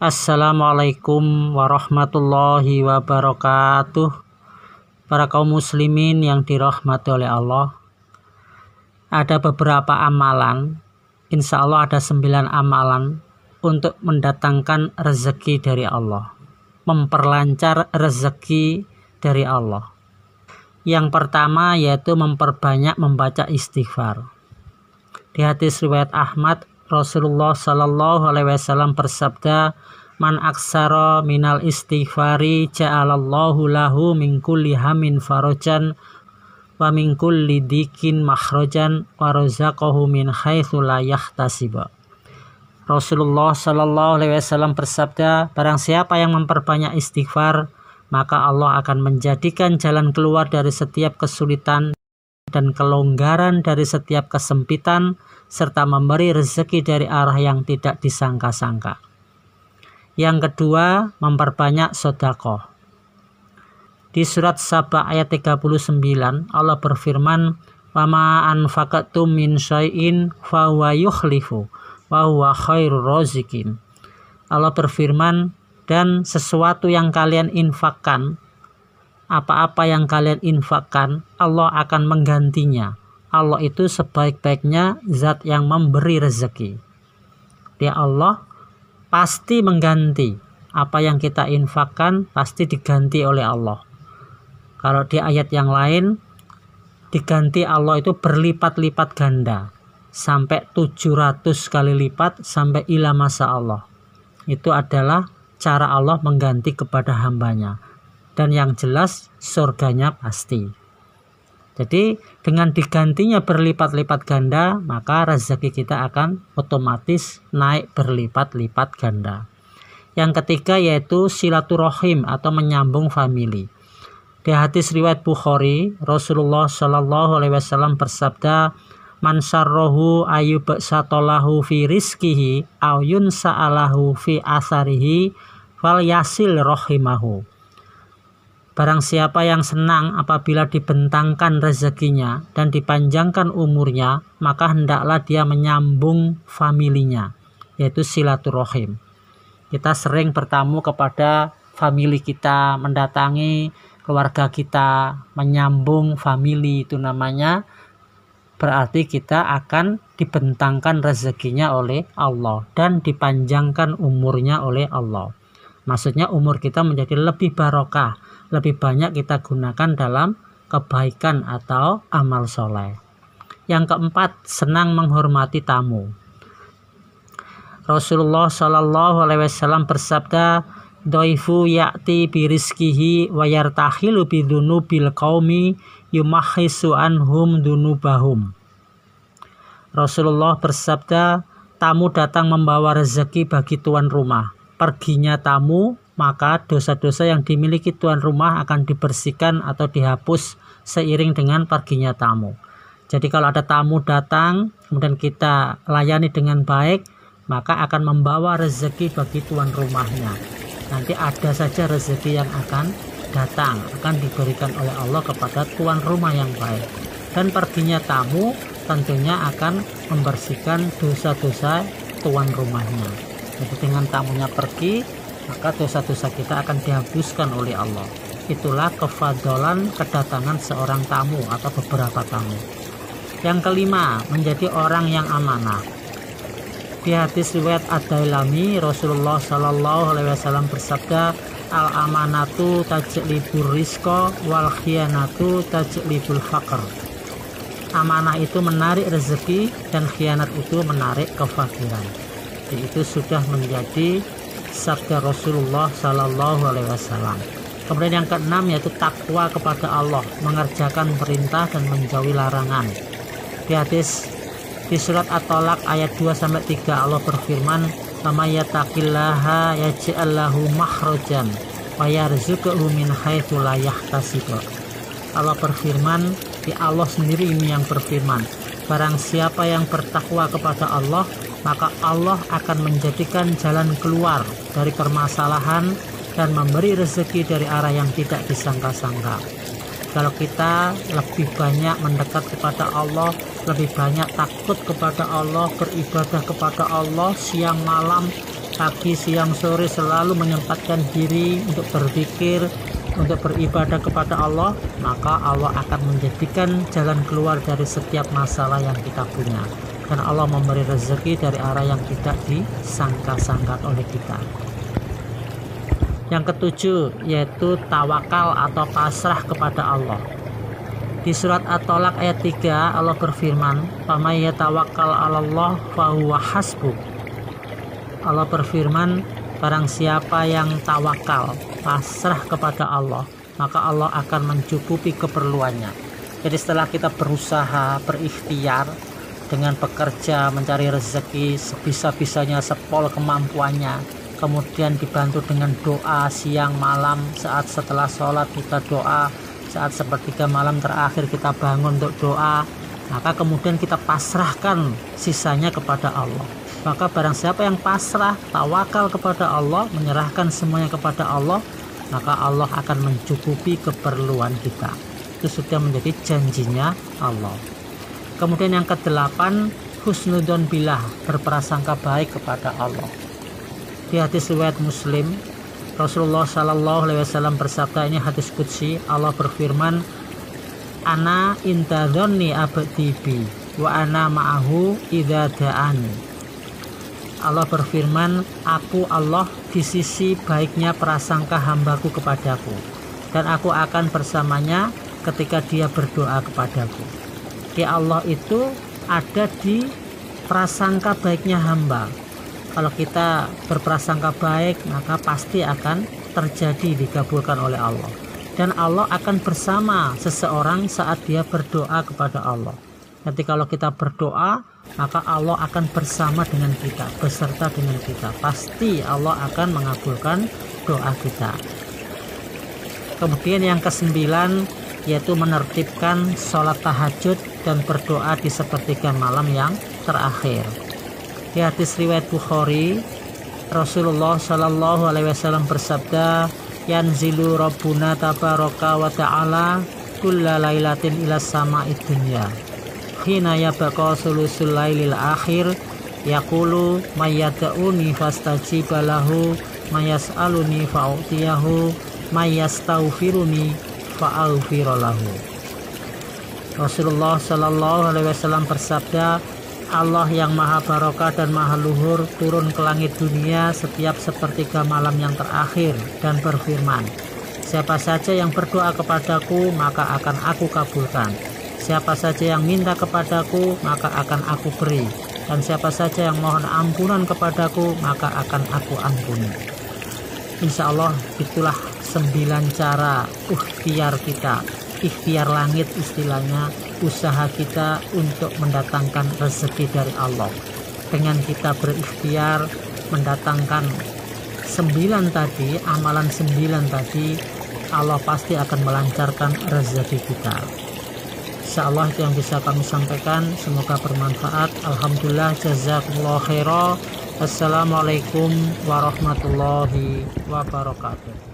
Assalamualaikum warahmatullahi wabarakatuh. Para kaum muslimin yang dirahmati oleh Allah, ada beberapa amalan, insya Allah ada 9 amalan untuk mendatangkan rezeki dari Allah, memperlancar rezeki dari Allah. Yang pertama yaitu memperbanyak membaca istighfar. Di hadis riwayat Ahmad, Rasulullah Shallallahu Alaihi Wasallam bersabda, "Man aksara minal istighfari ja'alallahu lahu min kulli hamin farajan wa min kulli dikin makhrajan wa razaqahu min haitsu la yahtasib." Rasulullah Shallallahu Alaihi Wasallam bersabda, barang siapa yang memperbanyak istighfar, maka Allah akan menjadikan jalan keluar dari setiap kesulitan dan kelonggaran dari setiap kesempitan, serta memberi rezeki dari arah yang tidak disangka-sangka. Yang kedua, memperbanyak sedekah. Di surat Saba ayat 39, Allah berfirman, "Wa ma anfaqtum min syai'in fa huwa yukhlifu wa huwa khairur raziqin." Allah berfirman, dan sesuatu yang kalian infakkan, apa-apa yang kalian infakkan, Allah akan menggantinya. Allah itu sebaik-baiknya zat yang memberi rezeki. Dia Allah pasti mengganti. Apa yang kita infakkan pasti diganti oleh Allah. Kalau di ayat yang lain, diganti Allah itu berlipat-lipat ganda. Sampai 700 kali lipat sampai ila masa Allah. Itu adalah cara Allah mengganti kepada hambanya. Dan yang jelas surganya pasti. Jadi dengan digantinya berlipat-lipat ganda, maka rezeki kita akan otomatis naik berlipat-lipat ganda. Yang ketiga yaitu silaturahim atau menyambung famili. Di hadis riwayat Bukhari, Rasulullah Shallallahu Alaihi Wasallam bersabda, "Man syarrohu ayyubsatolahu fi rizkihi aw yunsa'alahu fi asarihi fal yasil rahimahu." Barang siapa yang senang apabila dibentangkan rezekinya dan dipanjangkan umurnya, maka hendaklah dia menyambung familinya, yaitu silaturahim. Kita sering bertamu kepada famili kita, mendatangi keluarga kita, menyambung famili, itu namanya berarti kita akan dibentangkan rezekinya oleh Allah dan dipanjangkan umurnya oleh Allah. Maksudnya umur kita menjadi lebih barokah, lebih banyak kita gunakan dalam kebaikan atau amal soleh. Yang keempat, senang menghormati tamu. Rasulullah Shallallahu Alaihi Wasallam bersabda, "Doifu ya'ti birizkihi wa yartahilu bidunubil qaumi yumahisu anhum dunubahum." Rasulullah bersabda, tamu datang membawa rezeki bagi tuan rumah. Perginya tamu, maka dosa-dosa yang dimiliki tuan rumah akan dibersihkan atau dihapus seiring dengan perginya tamu. Jadi kalau ada tamu datang, kemudian kita layani dengan baik, maka akan membawa rezeki bagi tuan rumahnya. Nanti ada saja rezeki yang akan datang, akan diberikan oleh Allah kepada tuan rumah yang baik. Dan perginya tamu tentunya akan membersihkan dosa-dosa tuan rumahnya. Jadi dengan tamunya pergi, maka dosa-dosa kita akan dihapuskan oleh Allah. Itulah kefadolan kedatangan seorang tamu atau beberapa tamu. Yang kelima, menjadi orang yang amanah. Di hadis riwayat Ad-Dailami, Rasulullah Shallallahu Alaihi Wasallam bersabda, "Al-amanatu tajlibur rizqa wal khiyanatu tajlibul faqr." Amanah itu menarik rezeki dan khianat itu menarik kefakiran. Itu sudah menjadi sabda Rasulullah Sallallahu Alaihi Wasallam. Kemudian yang keenam yaitu takwa kepada Allah, mengerjakan perintah dan menjauhi larangan. Di hadis di surat At-Tolak ayat 2-3 Allah berfirman, "May yattaqillaha yaj'al lahu makhrajan wa yarzuqhu min haitsu la yahtasib." Allah berfirman, di Allah sendiri ini yang berfirman, barang siapa yang bertakwa kepada Allah, maka Allah akan menjadikan jalan keluar dari permasalahan dan memberi rezeki dari arah yang tidak disangka-sangka. Kalau kita lebih banyak mendekat kepada Allah, lebih banyak takut kepada Allah, beribadah kepada Allah siang malam, pagi, siang, sore selalu menyempatkan diri untuk berzikir, untuk beribadah kepada Allah, maka Allah akan menjadikan jalan keluar dari setiap masalah yang kita punya. Dan Allah memberi rezeki dari arah yang tidak disangka-sangka oleh kita. Yang ketujuh yaitu tawakal atau pasrah kepada Allah. Di surat At-Tolak ayat 3 Allah berfirman, "Faman yatawakkal 'alallah fahuwa hasbuh." Allah berfirman, barang siapa yang tawakal, pasrah kepada Allah, maka Allah akan mencukupi keperluannya. Jadi setelah kita berusaha, berikhtiar dengan bekerja, mencari rezeki sebisa-bisanya, sepol kemampuannya, kemudian dibantu dengan doa siang malam, saat setelah sholat kita doa, saat sepertiga malam terakhir kita bangun untuk doa, maka kemudian kita pasrahkan sisanya kepada Allah. Maka barang siapa yang pasrah, tawakal kepada Allah, menyerahkan semuanya kepada Allah, maka Allah akan mencukupi keperluan kita. Itu sudah menjadi janjinya Allah. Kemudian yang ke-8, husnudzon billah, berprasangka baik kepada Allah. Di hadis riwayat Muslim, Rasulullah Shallallahu Alaihi Wasallam bersabda, ini hadis qudsi, Allah berfirman, "Ana intadzonni abdi bi wa ana ma'ahu idza da'ani." Allah berfirman, aku Allah di sisi baiknya prasangka hambaku kepadaku, dan aku akan bersamanya ketika dia berdoa kepadaku. Di Allah itu ada di prasangka baiknya hamba. Kalau kita berprasangka baik, maka pasti akan terjadi, dikabulkan oleh Allah. Dan Allah akan bersama seseorang saat dia berdoa kepada Allah. Nanti kalau kita berdoa, maka Allah akan bersama dengan kita, beserta dengan kita. Pasti Allah akan mengabulkan doa kita. Kemudian yang ke-9 yaitu menertibkan sholat tahajud dan berdoa di sepertiga malam yang terakhir. Di hadis riwayat Bukhari, Rasulullah Shallallahu Alaihi Wasallam bersabda, "Yanzilu Rabbuna tabaraka wa ta'ala kulla lailatin ila sama'id dunya. Hina yabqa sulusul lailil akhir yaqulu mayyad'uni fastajiba lahu mayas'aluni fa'utiyahu mayastaghfiruni fa'aghfira lahu." Rasulullah Shallallahu Alaihi Wasallam bersabda, Allah yang maha barokah dan maha luhur turun ke langit dunia setiap sepertiga malam yang terakhir dan berfirman, siapa saja yang berdoa kepadaku maka akan aku kabulkan. Siapa saja yang minta kepadaku, maka akan aku beri. Dan siapa saja yang mohon ampunan kepadaku, maka akan aku ampuni. Insya Allah itulah 9 cara ikhtiar kita. Ikhtiar langit istilahnya, usaha kita untuk mendatangkan rezeki dari Allah. Dengan kita berikhtiar mendatangkan 9 tadi, amalan 9 tadi, Allah pasti akan melancarkan rezeki kita. Insya Allah itu yang bisa kami sampaikan, semoga bermanfaat. Alhamdulillah, jazakumullah khairan. Wassalamualaikum warahmatullahi wabarakatuh.